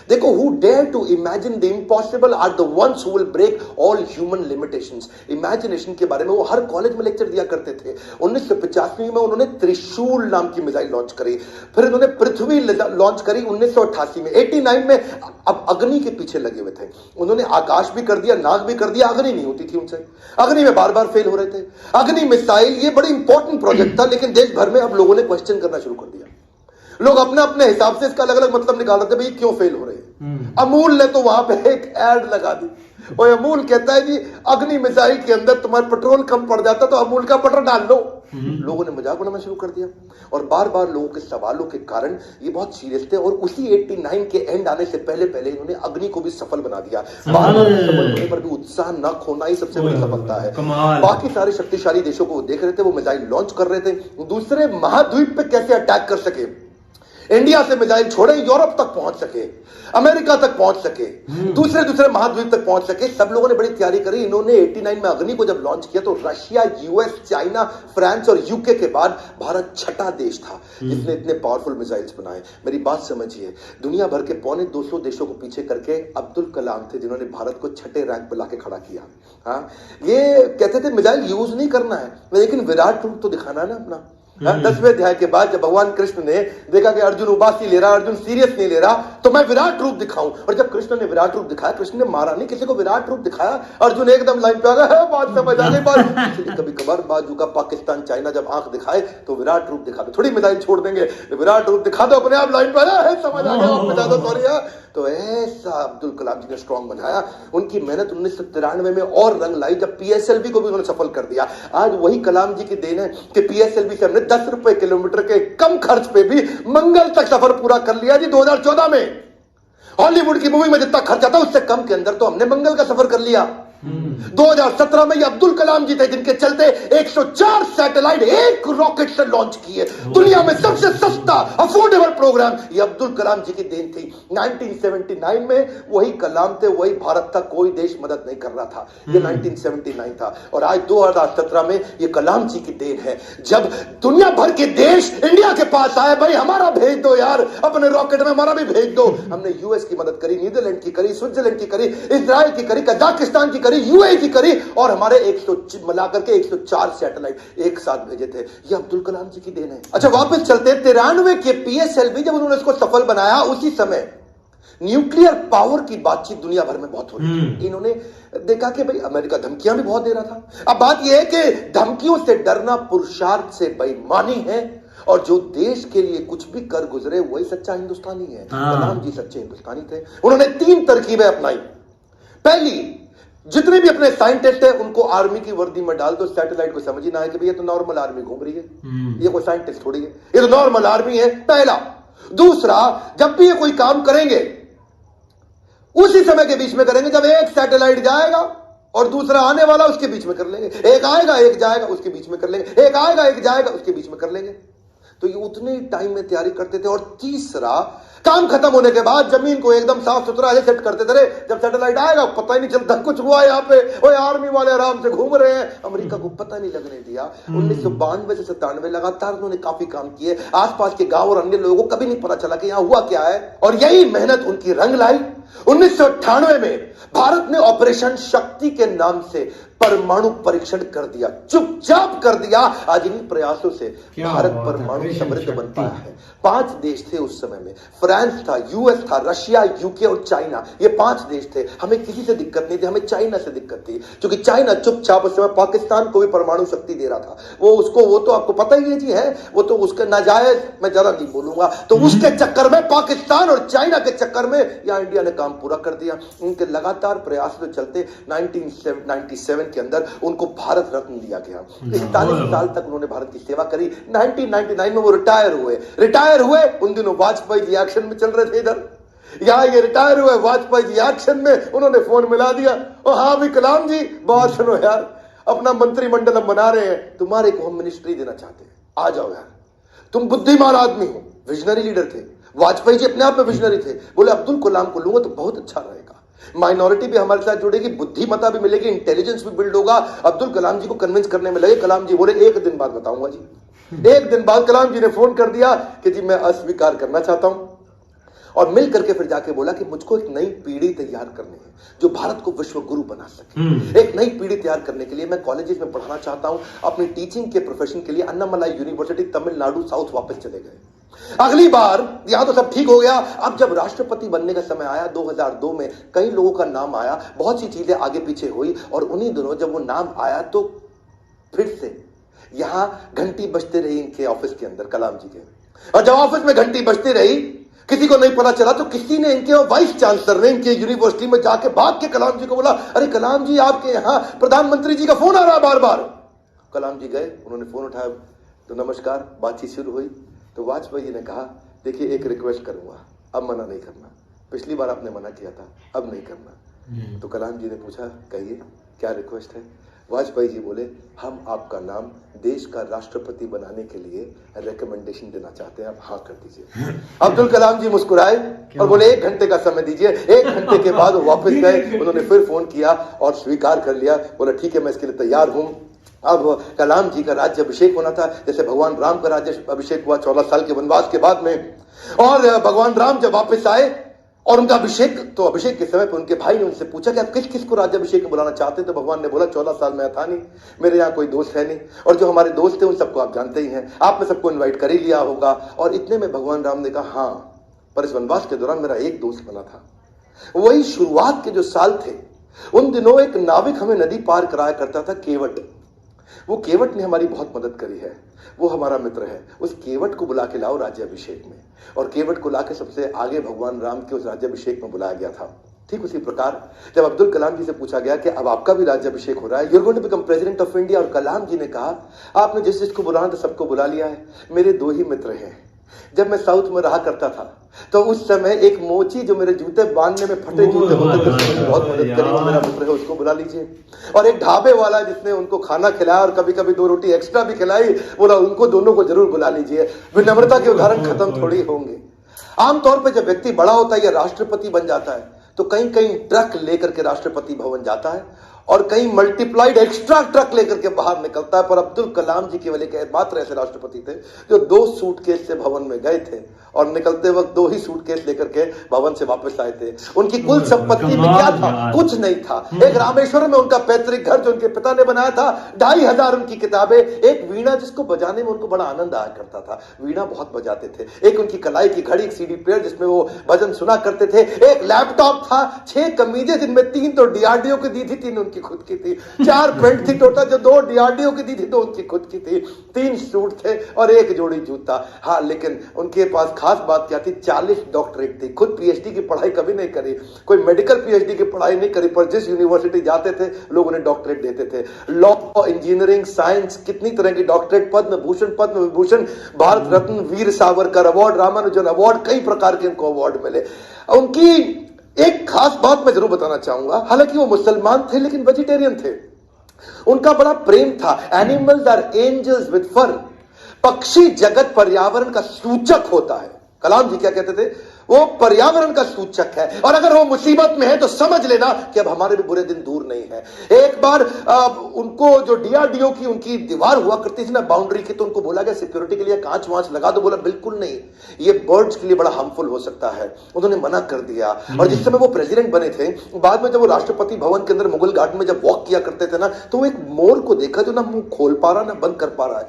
देखो, who dare to imagine the impossible are the ones who will break all human limitations. Imagination के बारे में वो हर कॉलेज में लेक्चर दिया करते थे। 1985 में उन्होंने त्रिशूल नाम की मिसाइल लॉन्च करी, फिर उन्होंने पृथ्वी लॉन्च करी 1988 में। 89 में अब अग्नि के पीछे लगे हुए थे, उन्होंने आकाश भी कर दिया, नाग भी कर दिया, अग्नि नहीं होती थी उनसे, अग्नि में बार बार फेल हो रहे थे। अग्नि मिसाइल ये बड़ी इंपॉर्टेंट प्रोजेक्ट था, लेकिन देश भर में अब लोगों ने क्वेश्चन करना शुरू कर दिया। लोग अपने अपने हिसाब से इसका अलग अलग मतलब निकाल रहे थे, भाई क्यों फेल हो रहे हैं। अमूल ने तो वहां पे एक एड लगा दी, और अमूल कहता है जी अग्नि मिसाइल के अंदर तुम्हारा पेट्रोल कम पड़ जाता तो अमूल का बटर डाल लो। लोगों ने मजाक बनाना शुरू कर दिया और बार बार लोगों के सवालों के कारण ये बहुत सीरियस थे। और उसी 89 के एंड आने से पहले पहले इन्होंने अग्नि को भी सफल बना दिया। बार बार सफल होने पर भी उत्साह न खोना ही सबसे बड़ी सफलता है। बाकी सारे शक्तिशाली देशों को वो देख रहे थे, वो मिसाइल लॉन्च कर रहे थे, दूसरे महाद्वीप पे कैसे अटैक कर सके, इंडिया से मिसाइल छोड़े यूरोप तक पहुंच सके, अमेरिका तक पहुंच सके, दूसरे महाद्वीप तक पहुंच सके। सब लोगों ने बड़ी तैयारी करी। इन्होंने 89 में अग्नि को जब लॉन्च किया तो रशिया, यूएस, चाइना, फ्रांस और यूके के बाद भारत 6ठा देश था जिसने इतने पावरफुल मिसाइल्स बनाए। मेरी बात समझिए, दुनिया भर के 250 देशों को पीछे करके अब्दुल कलाम थे जिन्होंने भारत को 6ठे रैंक पर लाके खड़ा किया। हाँ, ये कहते थे मिसाइल यूज नहीं करना है, लेकिन विराट रूप तो दिखाना है ना अपना। 10वें अध्याय के बाद जब भगवान कृष्ण ने देखा कि अर्जुन उबासी ले रहा, अर्जुन सीरियस नहीं ले रहा, तो मैं विराट रूप दिखाऊं। और जब कृष्ण ने विराट रूप दिखाया, कृष्ण ने मारा नहीं, किसी को विराट रूप दिखाया, अर्जुन एकदम लाइन पे आ गया, बात समझ आ गई। कभी कभार बाजू का पाकिस्तान चाइना जब आंख दिखाए तो विराट रूप दिखा दो, थोड़ी मिसाइल छोड़ देंगे, विराट रूप दिखा दो, अपने आप लाइन पे आ गया, समझ आ गया, सॉरी। तो ऐसा अब्दुल कलाम जी ने स्ट्रॉन्ग बनाया। उनकी मेहनत 1993 में और रंग लाई जब पीएसएलवी को भी उन्होंने सफल कर दिया। आज वही कलाम जी की देन है कि पीएसएलवी से हमने 10 रुपए किलोमीटर के कम खर्च पे भी मंगल तक सफर पूरा कर लिया जी। 2014 में हॉलीवुड की मूवी में जितना खर्चा था उससे कम के अंदर तो हमने मंगल का सफर कर लिया। 2017 में ये अब्दुल कलाम जी थे जिनके चलते 104 सैटेलाइट एक रॉकेट से लॉन्च किए। दुनिया में सबसे सस्ता अफोर्डेबल प्रोग्राम ये अब्दुल कलाम जी की देन थी। 1979 में वही कलाम थे, वही भारत था, कोई देश मदद नहीं कर रहा था। ये 1979 था और आज 2017 में ये कलाम जी की देन है जब दुनिया भर के देश इंडिया के पास आए, भाई हमारा भेज दो यार, अपने रॉकेट में हमारा भी भेज दो। हमने यूएस की मदद करी, नीदरलैंड की करी, स्विट्जरलैंड की करी, इजराइल की करी, कजाकिस्तान की करी, करी, यूएवी करी और हमारे 100 मिलाकर के 104 सैटेलाइट एक साथ भेजे थे। ये अब्दुल कलाम जी की देन है। अच्छा वापस चलते, 93 के पीएसएलवी जब उन्होंने इसको सफल बनाया, उसी समय न्यूक्लियर पावर की बातचीत दुनिया भर में बहुत हो रही थी। इन्होंने देखा कि भाई अमेरिका धमकियां भी बहुत दे रहा था। अब बात यह है कि धमकियों से डरना पुरुषार्थ से बेईमानी है, और जो देश के लिए कुछ भी कर गुजरे वही सच्चा हिंदुस्तानी है। कलाम जी सच्चे हिंदुस्तानी थे। उन्होंने 3 तरकीबें अपनाई। पहली, जितने भी अपने साइंटिस्ट हैं उनको आर्मी की वर्दी में डाल दो, सैटेलाइट को समझ ही ना है कि भाई ये तो नॉर्मल आर्मी घूम रही है, ये कोई साइंटिस्ट थोड़ी है, ये तो नॉर्मल आर्मी है, पहला। दूसरा, जब भी ये कोई काम करेंगे उसी समय के बीच में करेंगे जब एक सैटेलाइट जाएगा और दूसरा आने वाला, उसके बीच में कर लेंगे। एक आएगा एक जाएगा, उसके बीच में कर लेंगे। एक आएगा एक जाएगा, उसके बीच में कर लेंगे। तो ये उतने टाइम में तैयारी करते थे। और तीसरा, काम खत्म होने के बाद जमीन को एकदम साफ सुथरा ऐसे सेट करते थे, जब सैटेलाइट आएगा पता ही नहीं चलता कुछ हुआ यहाँ पे, ओए आर्मी वाले आराम से घूम रहे हैं। अमेरिका को पता नहीं लगने दिया। 1992 से 97 लगातार उन्होंने काफी काम किए। आसपास के गांव और अन्य लोगों को कभी नहीं पता चला कि यहाँ हुआ क्या है, और यही मेहनत उनकी रंग लाई। 1998 में भारत ने ऑपरेशन शक्ति के नाम से परमाणु परीक्षण कर दिया, चुपचाप कर दिया। आज इन प्रयासों से भारत परमाणु समृद्ध बन पाया है। 5 देश थे उस समय में, फ्रांस था, यूएस था, रशिया, यूके और चाइना। ये 5 देश थे। हमें किसी से दिक्कत नहीं थी, हमें चाइना से दिक्कत थी, क्योंकि चाइना चुपचाप उस समय पाकिस्तान को भी परमाणु शक्ति दे रहा था। वो तो आपको पता ही है जी है, वो तो उसके नाजायज मैं जरा नहीं बोलूंगा। तो उसके चक्कर में, पाकिस्तान और चाइना के चक्कर में यहां इंडिया ने काम पूरा कर दिया। उनके लगातार प्रयास के चलते 1997 के अंदर उनको भारत रत्न दिया गया। 41 साल तक उन्होंने भारत की सेवा करी। 1999 में वो रिटायर हुए। उन दिनों वाजपेयी जी एक्शन में चल रहे थे इधर, यहां ये रिटायर हुए, वाजपेयी जी एक्शन में। उन्होंने फोन मिला दिया, ओ हाँ भी कलाम जी, बात सुनो यार, अपना मंत्रिमंडल हम बना रहे हैं, तुम्हारे को हम मिनिस्ट्री देना चाहते हैं, आ जाओ यार। तुम बुद्धिमान आदमी हो, विजनरी लीडर थे। वाजपेयी जी अपने आप में विजनरी थे। बोले अब्दुल कलाम को लूंगा तो बहुत अच्छा रहेगा, माइनॉरिटी भी हमारे साथ जुड़ेगी, बुद्धिमत्ता भी मिलेगी, इंटेलिजेंस भी बिल्ड होगा। अब्दुल कलाम जी को कन्विंस करने में लगे। कलाम जी बोले 1 दिन बाद बताऊंगा जी। 1 दिन बाद कलाम जी ने फोन कर दिया कि जी मैं अस्वीकार करना चाहता हूं, और मिल करके फिर जाके बोला कि मुझको एक नई पीढ़ी तैयार करनी है जो भारत को विश्व गुरु बना सके। एक नई पीढ़ी तैयार करने के लिए मैं कॉलेजेस में पढ़ाना चाहता हूं। अपनी टीचिंग के प्रोफेशन के लिए अन्नामलाई यूनिवर्सिटी तमिलनाडु साउथ वापस चले गए। अगली बार यहां तो सब ठीक हो गया। अब जब राष्ट्रपति बनने का समय आया 2002 में, कई लोगों का नाम आया, बहुत सी चीजें आगे पीछे हुई, और उन्हीं दिनों जब वो नाम आया तो फिर से यहां घंटी बजते रही इनके ऑफिस के अंदर, कलाम जी के। और जब ऑफिस में घंटी बजती रही, किसी को नहीं पता चला, तो किसी ने, इनके वाइस चांसलर ने इनके यूनिवर्सिटी में जाके भाग के कलाम जी को बोला, अरे कलाम जी आपके यहां प्रधानमंत्री जी का फोन आ रहा है बार बार। कलाम जी गए, उन्होंने फोन उठाया, तो नमस्कार, बातचीत शुरू हुई। तो वाजपेयी जी ने कहा, देखिए एक रिक्वेस्ट करूंगा, अब मना नहीं करना, पिछली बार आपने मना किया था, अब नहीं करना। तो कलाम जी ने पूछा, कहिए क्या रिक्वेस्ट है। वाजपेयी जी बोले, हम आपका नाम देश का राष्ट्रपति बनाने के लिए रिकमेंडेशन देना चाहते हैं, आप हाँ कर दीजिए। अब्दुल कलाम जी मुस्कुराए और बोले 1 घंटे का समय दीजिए। 1 घंटे के बाद वो वापस गए। उन्होंने फिर फोन किया और स्वीकार कर लिया। बोला ठीक है, मैं इसके लिए तैयार हूं। अब कलाम जी का राज्य अभिषेक होना था, जैसे भगवान राम का राज्य अभिषेक हुआ 14 साल के वनवास के बाद में। और भगवान राम जब वापस आए और उनका अभिषेक, तो अभिषेक के समय पर उनके भाई ने उनसे पूछा कि आप किस किस को राज्य अभिषेक में बुलाना चाहते हैं। तो भगवान ने बोला 14 साल में था नहीं, मेरे यहाँ कोई दोस्त है नहीं, और जो हमारे दोस्त थे उन सबको आप जानते ही हैं, आपने सबको इन्वाइट कर ही लिया होगा। और इतने में भगवान राम ने कहा, हाँ, पर इस वनवास के दौरान मेरा एक दोस्त बना था। वही शुरुआत के जो साल थे, उन दिनों एक नाविक हमें नदी पार कराया करता था, केवट। वो केवट ने हमारी बहुत मदद करी है, वो हमारा मित्र है। उस केवट को बुला के लाओ राज्य अभिषेक में। और केवट को लाके सबसे आगे भगवान राम के उस राज्य अभिषेक में बुलाया गया था। ठीक उसी प्रकार जब अब्दुल कलाम जी से पूछा गया कि अब आपका भी राज्य अभिषेक हो रहा है, you are going to become president of India, और कलाम जी ने कहा, आपने जिस जिसको बुलाना था सबको बुला लिया है, मेरे 2 ही मित्र हैं। जब मैं साउथ में रहा करता था तो उस समय एक मोची जो मेरे जूते बांधने में फटे जूते होते थे, उसने बहुत मदद करी, मेरा मित्र है, उसको बुला लीजिए। और एक ढाबे वाला जिसने उनको खाना खिलाया और कभी कभी 2 रोटी एक्स्ट्रा भी खिलाई, बोला उनको दोनों को जरूर बुला लीजिए। विनम्रता के उदाहरण खत्म थोड़ी होंगे। आमतौर पर जब व्यक्ति बड़ा होता है या राष्ट्रपति बन जाता है तो कहीं कहीं ट्रक लेकर के राष्ट्रपति भवन जाता है, और कई मल्टीप्लाइड एक्स्ट्रा ट्रक लेकर के बाहर निकलता है। पर अब्दुल कलाम जी केवल एक मात्र ऐसे राष्ट्रपति थे जो 2 सूटकेस से भवन में गए थे और निकलते वक्त 2 ही सूटकेस लेकर के भवन से वापस आए थे। उनकी कुल संपत्ति में क्या था? कुछ नहीं था। एक रामेश्वरम में उनका पैतृक घर जो उनके पिता ने बनाया था, 2500 उनकी किताबें, एक वीणा जिसको बजाने में उनको बड़ा आनंद आया करता था, वीणा बहुत बजाते थे, एक उनकी कलाई की घड़ी, एक सीडी प्लेयर जिसमें वो भजन सुना करते थे, एक लैपटॉप था, 6 कमीजें जिनमें 3 तो डीआरडीओ की दी थी, 3 उनकी खुद की थी, 4 पैंट थी टोटल जो 2 डीआरडीओ की दी थी, 2 उनकी खुद की थी, 3 सूट थे और 1 जोड़ी जूता। हाँ, लेकिन उनके पास खास बात क्या थी? 40 डॉक्टरेट थी। खुद पीएचडी की पढ़ाई कभी नहीं करी, कोई मेडिकल पीएचडी की पढ़ाई नहीं करी, पर जिस यूनिवर्सिटी जाते थे लोग उन्हें डॉक्टरेट देते थे। लॉ, इंजीनियरिंग, साइंस, कितनी तरह की doctorate, Padma Bhushan, Padma Vibhushan, Bharat Ratna, Veer Savarkar award, Ramanujan award, कई प्रकार के उनको अवार्ड मिले। उनकी एक खास बात मैं जरूर बताना चाहूंगा, हालांकि वो मुसलमान थे लेकिन वेजिटेरियन थे। उनका बड़ा प्रेम था। एनिमल्स आर एंजल्स विद फर। पक्षी जगत पर्यावरण का सूचक होता है। कलाम जी क्या कहते थे? वो पर्यावरण का सूचक है, और अगर वो मुसीबत में है तो समझ लेना कि अब हमारे भी बुरे दिन दूर नहीं है। एक बार उनको जो डीआरडीओ की उनकी दीवार हुआ करती थी ना बाउंड्री की, तो उनको बोला गया सिक्योरिटी के लिए कांच वांच लगा दो। बोला बिल्कुल नहीं, ये बर्ड्स के लिए बड़ा हार्मफुल हो सकता है। उन्होंने मना कर दिया। और जिस समय वो प्रेसिडेंट बने थे, बाद में जब वो राष्ट्रपति भवन के अंदर मुगल गार्डन में जब वॉक किया करते थे ना, तो वो एक मोर को देखा जो ना मुंह खोल पा रहा ना बंद कर पा रहा है।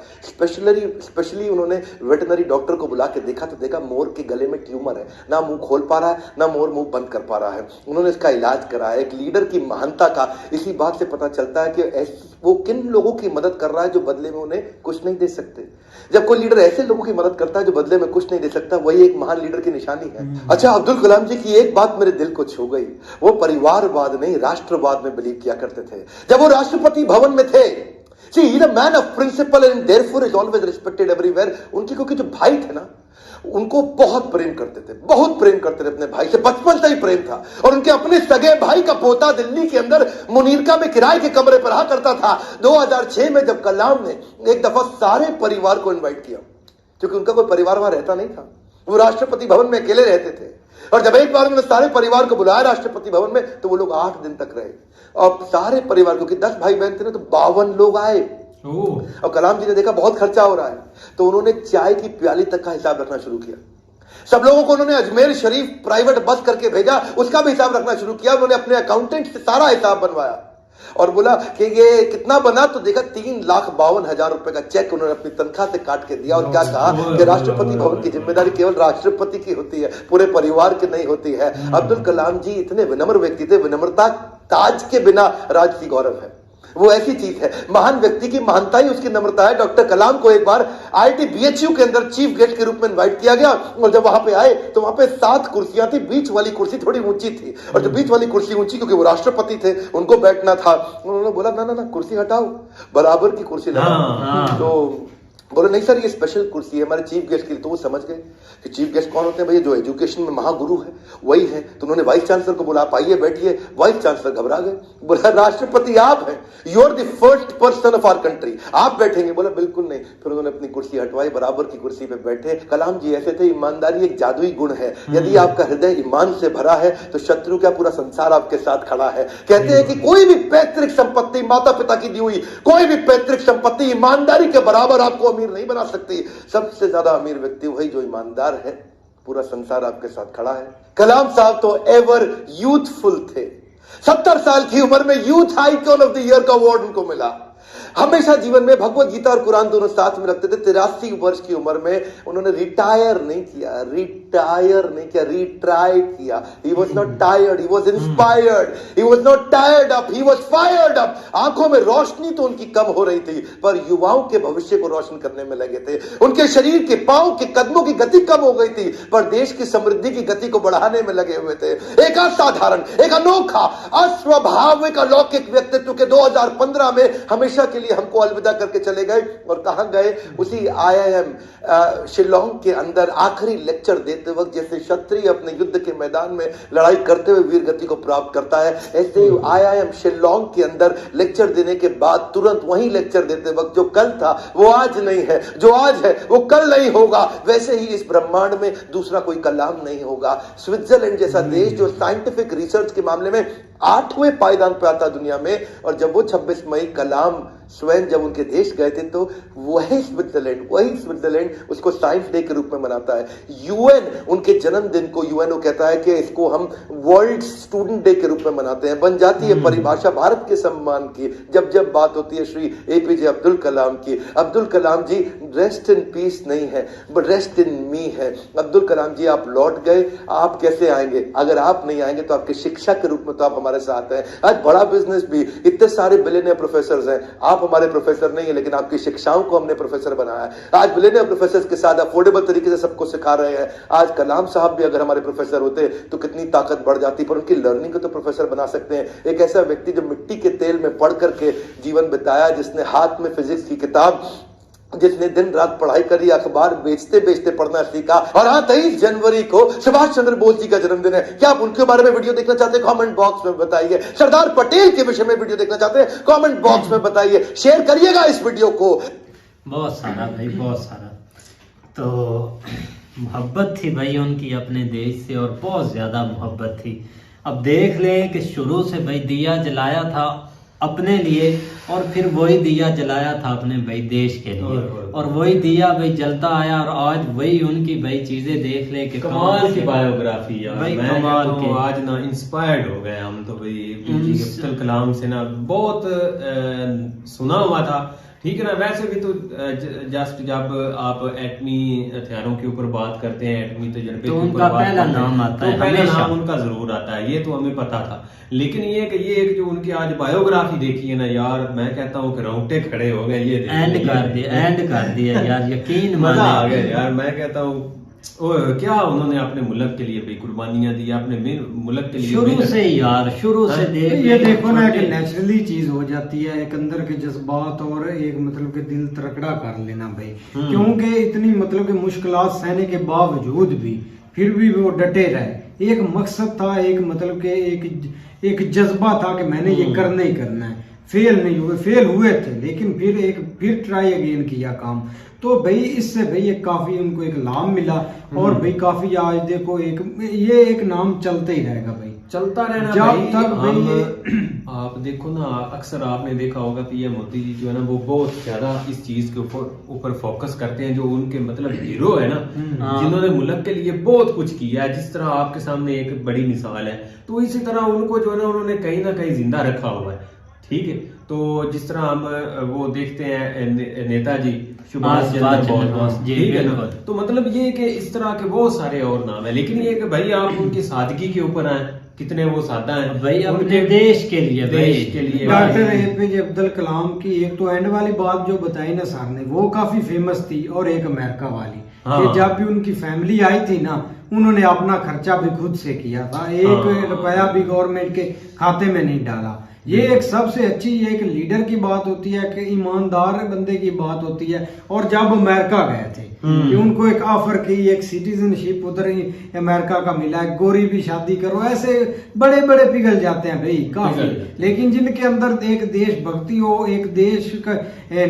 स्पेशली उन्होंने वेटनरी डॉक्टर को बुला के देखा तो देखा मोर के गले में ट्यूमर है, ना मुंह खोल पा रहा है ना मोर मुंह बंद कर पा रहा है। उन्होंने इसका इलाज कराया। एक लीडर की महानता का इसी बात से पता चलता है कि वो किन लोगों की मदद कर रहा है जो बदले में उन्हें कुछ नहीं दे सकते। जब कोई लीडर ऐसे लोगों की मदद करता है जो बदले में कुछ नहीं दे सकता, वही एक महान लीडर की निशानी है। अच्छा, अब्दुल कलाम जी की एक बात मेरे दिल को छू गई। वो परिवारवाद नहीं, राष्ट्रवाद में बिलीव किया करते थे। जब वो राष्ट्रपति भवन में थे, See, he's a man of principle and therefore is always respected everywhere. उनके क्योंकि जो भाई थे ना, उनको बहुत प्रेम करते थे, बहुत प्रेम करते थे अपने भाई से, बचपन से ही प्रेम था। और उनके अपने सगे भाई का पोता दिल्ली के अंदर मुनीरका में किराए के कमरे पर रहा करता था। 2006 में जब कलाम ने एक दफा सारे परिवार को इनवाइट किया, क्योंकि उनका कोई परिवार वहां रहता नहीं था, वो राष्ट्रपति भवन में अकेले रहते थे। और जब एक बार उन्होंने सारे परिवार को बुलाया राष्ट्रपति भवन में, तो वो लोग 8 दिन तक रहे। और सारे परिवार, क्योंकि 10 भाई बहन थे ना, तो 52 लोग आए। और कलाम जी ने देखा बहुत खर्चा हो रहा है, तो उन्होंने चाय की प्याली तक का हिसाब रखना शुरू किया। सब लोगों को उन्होंने अजमेर शरीफ प्राइवेट बस करके भेजा, उसका भी हिसाब रखना शुरू किया। उन्होंने अपने अकाउंटेंट से सारा हिसाब बनवाया और बोला कि ये कितना बना, तो देखा 3,52,000 रुपए का चेक उन्होंने अपनी तनख्वाह से काट के दिया। और क्या कहा कि राष्ट्रपति भवन की जिम्मेदारी केवल राष्ट्रपति की होती है, पूरे परिवार की नहीं होती है। अब्दुल कलाम जी इतने विनम्र व्यक्ति थे, विनम्रता ताज के बिना राजसी गौरव है, वो ऐसी चीज है। महान व्यक्ति की महानता ही उसकी नम्रता है। डॉक्टर कलाम को एक बार आईआईटी बीएचयू के अंदर चीफ गेस्ट के रूप में इनवाइट किया गया, और जब वहां पे आए तो वहां पे 7 कुर्सियां थी। बीच वाली कुर्सी थोड़ी ऊंची थी, और जो बीच वाली कुर्सी ऊंची, क्योंकि वो राष्ट्रपति थे, उनको बैठना था। उन्होंने बोला ना ना ना, कुर्सी हटाओ, बराबर की कुर्सी लगाओ। तो बोले नहीं सर, ये स्पेशल कुर्सी है हमारे चीफ गेस्ट के लिए। तो वो समझ गए कि चीफ गेस्ट कौन होते हैं भैया, जो एजुकेशन में महागुरु है वही है। तो उन्होंने वाइस चांसलर को बोला, आप आइए बैठिए। वाइस चांसलर घबरा गए, बोला राष्ट्रपति आप हैं, you are the first person of our country, आप बैठेंगे। बोला बिल्कुल नहीं। फिर उन्होंने अपनी कुर्सी हटवाई, बराबर की कुर्सी पे बैठे। कलाम जी ऐसे थे, ईमानदारी एक जादुई गुण है। यदि आपका हृदय ईमान से भरा है तो शत्रु का पूरा संसार आपके साथ खड़ा है। कहते हैं कि कोई भी पैतृक संपत्ति, माता पिता की दी हुई कोई भी पैतृक संपत्ति ईमानदारी के बराबर आपको अमीर नहीं बना सकती। सबसे ज्यादा अमीर व्यक्ति वही जो ईमानदार है, पूरा संसार आपके साथ खड़ा है। कलाम साहब तो एवर यूथफुल थे। 70 साल की उम्र में youth icon of the year का अवार्ड उनको मिला। हमेशा जीवन में भगवत गीता और कुरान दोनों साथ में रखते थे। 83 वर्ष की उम्र में उन्होंने रिटायर नहीं किया, रिट्राई किया। He was not tired, he was inspired, he was not tired up, he was fired up। आंखों में रोशनी तो उनकी कम हो रही थी, पर युवाओं के भविष्य को रोशन करने में लगे थे। उनके शरीर के पांव के कदमों की गति कम हो गई थी, पर देश की समृद्धि की गति को बढ़ाने में लगे हुए थे। एक असाधारण, एक अनोखा, अस्वाभाविक, अलौकिक व्यक्तित्व के 2015 में हमेशा के लिए हमको अलविदा करके चले गए। और कहां गए? उसी आईआईएम शिलोंग के अंदर आखिरी लेक्चर देते वक्त, जैसे क्षत्रिय अपने युद्ध के मैदान में लड़ाई करते हुए वीर गति को प्राप्त करता है, ऐसे ही आईआईएम शिलोंग के अंदर लेक्चर देने के बाद तुरंत वहीं लेक्चर देते वक्त, जो कल था वो आज नहीं है, जो आज है वो कल नहीं होगा, वैसे ही इस ब्रह्मांड में दूसरा कोई कलाम नहीं होगा। स्विट्जरलैंड जैसा देश जो साइंटिफिक रिसर्च के मामले में 8वें पायदान पे आता दुनिया में। और जब वो 26 मई कलाम स्वयं जब उनके देश गए थे तो वही स्विट्जरलैंड उसको साइंस डे के रूप में मनाता है। यूएन उनके जन्मदिन को यूएनओ कहता है कि इसको हम वर्ल्ड स्टूडेंट डे के रूप में मनाते हैं। बन जाती है परिभाषा भारत के सम्मान की जब जब बात होती है श्री एपीजे अब्दुल कलाम की। अब्दुल कलाम जी रेस्ट इन पीस नहीं है, बट रेस्ट इन मी है। अब्दुल कलाम जी आप लौट गए, आप कैसे आएंगे? अगर आप नहीं आएंगे तो आपके शिक्षा के रूप में तो आप हमारे साथ हैं। आज बड़ा बिजनेस भी, इतने सारे बिलियनियर प्रोफेसर हैं, आप हमारे प्रोफेसर नहीं है, लेकिन आपकी शिक्षाओं को हमने प्रोफेसर बनाया है। आज बिलियनियर प्रोफेसर के साथ अफोर्डेबल तरीके से सबको सिखा रहे हैं। आज कलाम साहब भी अगर हमारे प्रोफेसर होते तो कितनी ताकत बढ़ जाती, पर उनकी लर्निंग को तो प्रोफेसर बना सकते हैं। एक ऐसा व्यक्ति जो मिट्टी के तेल में पढ़ करके जीवन बिताया, जिसने हाथ में फिजिक्स की किताब, जिसने दिन रात पढ़ाई करी, अखबार बेचते बेचते पढ़ना सीखा। और हाँ, 23 जनवरी को सुभाष चंद्र बोस जी का जन्मदिन है। क्या आप उनके बारे में वीडियो देखना चाहते हैं? कमेंट बॉक्स में बताइए। सरदार पटेल के विषय में वीडियो देखना चाहते हैं? कमेंट बॉक्स में बताइए। शेयर करिएगा इस वीडियो को। बहुत सारा भाई, बहुत सारा। तो मोहब्बत थी भाई उनकी अपने देश से, और बहुत ज्यादा मोहब्बत थी। अब देख लें कि शुरू से भाई दिया जलाया था अपने लिए, और फिर वही दिया जलाया था अपने भाई देश के लिए, और वही दिया भाई जलता आया। और आज वही उनकी भाई चीजें देख ले कि कमाल की बायोग्राफी यार, भाई मैं कमाल कहता हूँ के। आज ना इंस्पायर्ड हो गए हम तो भाई एपीजे अब्दुल कलाम से ना बहुत सुना हुआ था, ठीक है ना। वैसे भी तो जस्ट जब आप एटमी हथियारों के ऊपर बात करते हैं, एटमी तजर्बे तो के ऊपर उनका बात पहला करते हैं, नाम आता तो है पहला हमेशा। नाम उनका जरूर आता है, ये तो हमें पता था। लेकिन ये कि ये एक जो उनकी आज बायोग्राफी देखी है ना यार, मैं कहता हूँ कि रोंगटे खड़े हो गए। ये एंड कर दिया यार, यकीन मजा आ माने। गया यार। मैं कहता हूँ क्या उन्होंने अपने मुल्क के लिए भी कुर्बानियां दी, अपने मुल्क के लिए शुरू मेहनत- से यार, शुरू से देख ये देखो ना कि नेचुरली चीज हो जाती है, एक अंदर के जज्बात और एक मतलब के दिल तड़कड़ा कर लेना भाई। क्योंकि इतनी मतलब के मुश्किलात सहने के बावजूद भी फिर भी वो डटे रहे। एक मकसद था, एक मतलब के एक जज्बा था कि मैंने ये करना ही करना है। फेल नहीं हुए, फेल हुए थे लेकिन फिर ट्राई अगेन किया काम। तो भाई इससे भाई एक काफी उनको एक लाभ मिला, और भाई काफी आज देखो ये एक नाम चलते ही रहेगा भाई, चलता रहना जब भाई। तक भाई आप देखो ना, अक्सर आपने देखा होगा पीएम मोदी जी जो है ना वो बहुत ज्यादा इस चीज के ऊपर फोकस करते हैं, जो उनके मतलब हीरो है ना, जिन्होंने मुल्क के लिए बहुत कुछ किया है। जिस तरह आपके सामने एक बड़ी मिसाल है, तो इसी तरह उनको जो है ना उन्होंने कहीं ना कहीं जिंदा रखा हुआ है, ठीक है। तो जिस तरह हम वो देखते हैं नेताजी सुभाष चंद्र बोस, जी, ठीक है ना। बिल्कुल। तो मतलब ये कि इस तरह के बहुत सारे और नाम है, लेकिन ये कि भाई आप उनकी सादगी के ऊपर आए, कितने वो सादा हैं भाई अपने उनके देश के लिए, देश के लिए। डॉक्टर एपीजे अब्दुल कलाम की एक तो एंड वाली बात जो बताई ना सर ने, वो काफी फेमस थी। और एक अमेरिका वाली, हाँ। कि जब भी उनकी फैमिली आई थी ना, उन्होंने अपना खर्चा भी खुद से किया था, एक रुपया भी गवर्नमेंट के खाते में नहीं डाला। ये एक सबसे अच्छी एक लीडर की बात होती है, कि ईमानदार बंदे की बात होती है। और जब अमेरिका गए थे कि उनको एक ऑफर की, एक सिटीजनशिप उधर ही अमेरिका का मिला है, गोरी भी शादी करो, ऐसे बड़े बड़े पिघल जाते हैं भाई काफी। लेकिन जिनके अंदर एक देशभक्ति हो, एक देश का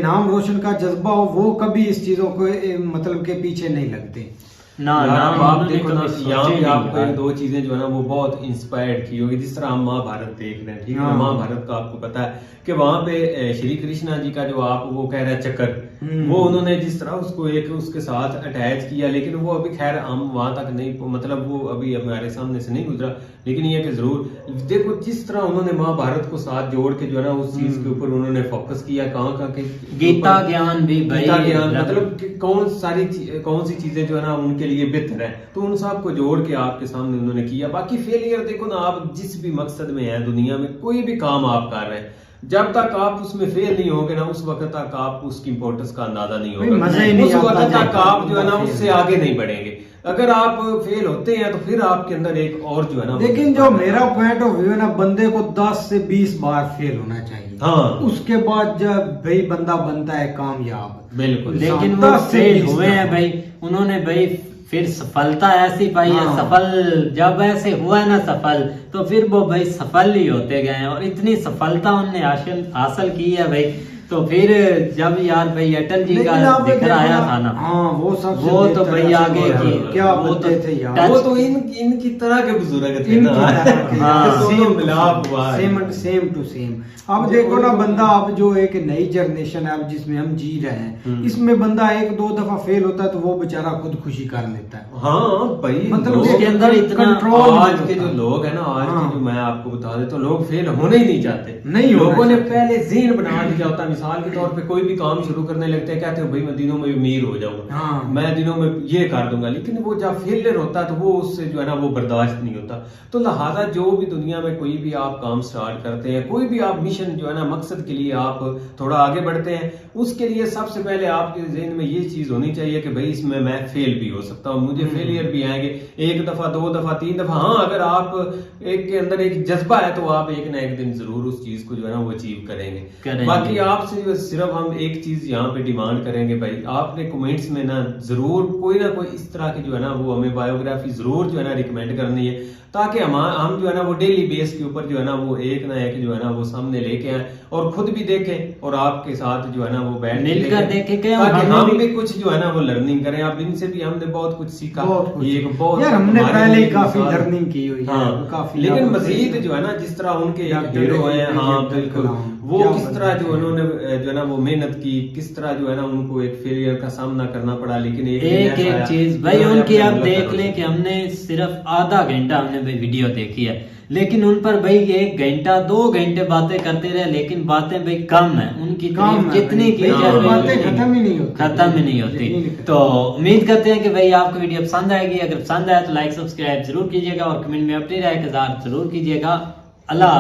नाम रोशन का जज्बा हो, वो कभी इस चीजों को मतलब के पीछे नहीं लगते। ना आप देखो ना, यहाँ पे नहीं आपको यार। एक दो चीजें जो है ना वो बहुत इंस्पायर्ड की होगी। जिस तरह हम महाभारत देख रहे हैं, ठीक है। हाँ। महाभारत का आपको पता है कि वहां पे श्री कृष्णा जी का जो आप वो कह रहे हैं चक्कर, वो उन्होंने जिस तरह उसको एक उसके साथ अटैच किया, लेकिन वो अभी खैर हम वहां तक नहीं, मतलब वो अभी हमारे सामने से नहीं गुजरा। लेकिन ये कि जरूर देखो जिस तरह उन्होंने महाभारत को साथ जोड़ के जो है ना उस चीज के ऊपर उन्होंने फोकस किया। कहाँ के गीता ज्ञान भी भाई, गीता ज्ञान मतलब कि कौन सी चीजें जो है ना उनके लिए बेहतर है, तो उन सब को जोड़ के आपके सामने उन्होंने किया। बाकी फेलियर देखो ना, आप जिस भी मकसद में हैं दुनिया में, कोई भी काम आप कर रहे हैं, जब तक आप उसमें फेल नहीं होगे ना, उस वक्त तक आप उसकी इंपॉर्टेंस का अंदाजा नहीं होगा। मजा ही नहीं उस वक्त आता तक आप जो है ना उससे आगे नहीं बढ़ेंगे। अगर आप फेल होते हैं तो फिर आपके अंदर एक और जो है ना, लेकिन जो मेरा पॉइंट ऑफ व्यू है ना, बंदे को 10 से 20 बार फेल होना चाहिए। हाँ। उसके बाद जब भाई बंदा बनता है कामयाब। बिल्कुल। लेकिन वो 10 से फेल 20 हुए हैं भाई, उन्होंने भाई फिर सफलता ऐसी पाई है। हाँ। सफल जब ऐसे हुआ है ना सफल, तो फिर वो भाई सफल ही होते गए हैं। और इतनी सफलता उनने हासिल की है भाई, तो फिर जब यार भाई अटल जी का लेकिन आप जिक्र देखो आया ना, था ना, हाँ वो सबसे वो तो बेहतर भाई है। आगे की क्या वो तो बंदे थे यार। वो तो इनकी तरह के बुजुर्ग थे इनकी ना। तरह के, हाँ, दोनों मिलाप हुआ है। Same to same. अब देखो ना बंदा, अब जो एक नई जनरेशन है अब जिसमें हम जी रहे हैं, इसमें बंदा एक दो दफा फेल होता है तो वो बेचारा खुदकुशी कर लेता है। हाँ भाई, मतलब लोग- उसके अंदर इतना कंट्रोल आज के जो लोग हैं ना, आज हाँ। के जो मैं आपको बता देता हूँ, लोग फेल होने ही नहीं चाहते। नहीं होना लोगों ने चाहते। पहले ज़हन बना लिया होता है। मिसाल के तौर पे कोई भी काम शुरू करने लगते हैं, कहते हैं भाई मैं दिनों में अमीर हो जाऊंगा, हाँ। मैं दिनों में ये कर दूंगा, लेकिन वो जब फेलियर होता है तो वो उससे जो है ना वो बर्दाश्त नहीं होता। तो लिहाजा जो भी दुनिया में कोई भी आप काम स्टार्ट करते हैं, कोई भी आप मिशन जो है ना, मकसद के लिए आप थोड़ा आगे बढ़ते हैं, उसके लिए सबसे पहले आपके जहन में ये चीज होनी चाहिए कि भाई इसमें मैं फेल भी हो सकता हूँ, मुझे फेलियर भी आएंगे, एक दफा, दो दफा, तीन दफा। हाँ, अगर आप एक के अंदर एक जज्बा है तो आप एक ना एक दिन जरूर उस चीज को जो है ना वो अचीव करेंगे। बाकी आपसे सिर्फ हम एक चीज यहाँ पे डिमांड करेंगे, भाई आपने कमेंट्स में ना जरूर कोई ना कोई इस तरह की जो है ना वो हमें बायोग्राफी जरूर जो है ना रिकमेंड करनी है, ताकि हम जो है ना वो डेली बेस के ऊपर जो है ना वो एक ना एक जो है ना वो सामने लेके आए और खुद भी देखें और आपके साथ जो है ना वो बैठ के मिलकर देखें कि ताकि हम हम भी कुछ जो है ना वो लर्निंग करें। अब इनसे भी हमने बहुत कुछ सीखा। बहुत कुछ। ये एक बहुत यार हमने हमारे पहले लिए ही काफी मिसाल- लर्निंग की हुई है, हाँ, काफी लेकिन ज्यादा मजीद सही। जो है ना जिस तरह उनके डॉक्टर हीरो हैं, APJ हाँ अब्दुल बिल्कुल, कलाम, वो क्या किस तरह जो बंदे थे। उन्होंने जो है ना वो मेहनत की, किस तरह जो है ना उनको एक फेलियर का सामना करना पड़ा, लेकिन एक एक चीज भाई उनकी आप देख लें कि हमने सिर्फ आधा घंटा हमने भाई वीडियो देखी है, लेकिन उन पर भाई 1 घंटा 2 घंटे बातें करते रहे, लेकिन बातें भाई कम है उनकी, कम है जितनी की भाई, जाए तो भाई बातें उतनी खत्म ही नहीं होती, खत्म ही नहीं होती। यकीन करें। तो उम्मीद करते हैं कि भाई आपको वीडियो पसंद आएगी। अगर पसंद आए तो लाइक सब्सक्राइब जरूर कीजिएगा और कमेंट में अपनी राय का इज़हार जरूर कीजिएगा। अल्लाह।